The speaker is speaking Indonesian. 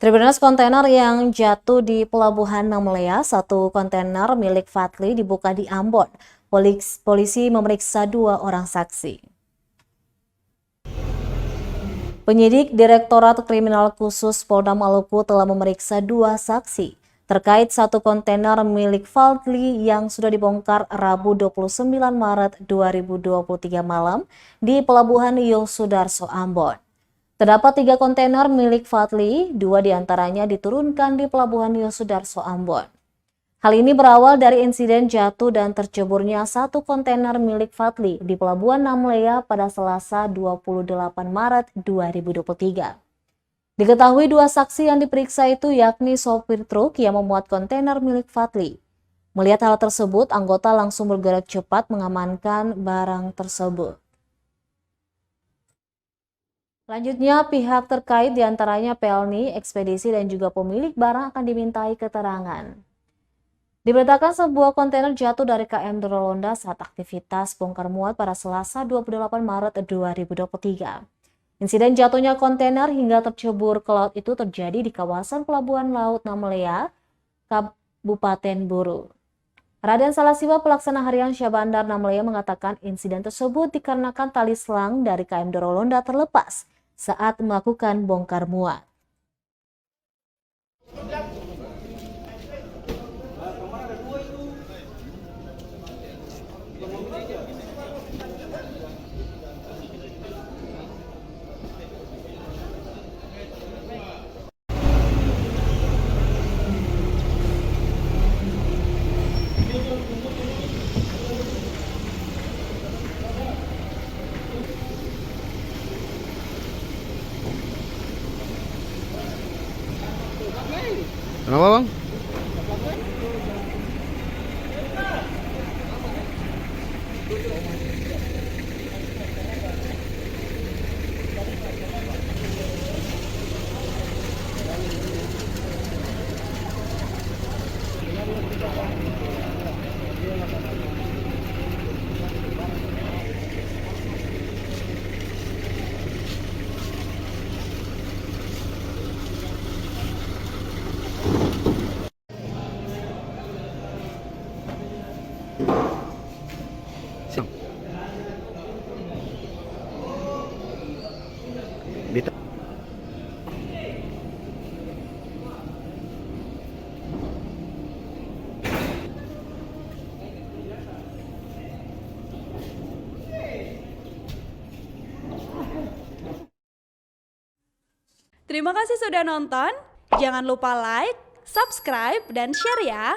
Tribuners kontainer yang jatuh di Pelabuhan Namlea, satu kontainer milik Fadli dibuka di Ambon. Polisi memeriksa 2 orang saksi. Penyidik Direktorat Kriminal Khusus Polda Maluku telah memeriksa 2 saksi terkait satu kontainer milik Fadli yang sudah dibongkar Rabu 29 Maret 2023 malam di Pelabuhan Yosudarso, Ambon. Terdapat 3 kontainer milik Fadli, 2 diantaranya diturunkan di Pelabuhan Yosudarso, Ambon. Hal ini berawal dari insiden jatuh dan terceburnya satu kontainer milik Fadli di Pelabuhan Namlea pada Selasa 28 Maret 2023. Diketahui 2 saksi yang diperiksa itu yakni sopir truk yang memuat kontainer milik Fadli. Melihat hal tersebut, anggota langsung bergerak cepat mengamankan barang tersebut. Selanjutnya, pihak terkait diantaranya Pelni, ekspedisi, dan juga pemilik barang akan dimintai keterangan. Diberitakan sebuah kontainer jatuh dari KM Dorolonda saat aktivitas bongkar muat pada Selasa 28 Maret 2023. Insiden jatuhnya kontainer hingga tercebur ke laut itu terjadi di kawasan Pelabuhan Laut Namlea, Kabupaten Buru. Raden Salasiwa, pelaksana harian Syah Bandar Namlea, mengatakan insiden tersebut dikarenakan tali selang dari KM Dorolonda terlepas saat melakukan bongkar muat. Kenapa, Bang? Bita. Terima kasih sudah nonton. Jangan lupa like, subscribe, dan share ya.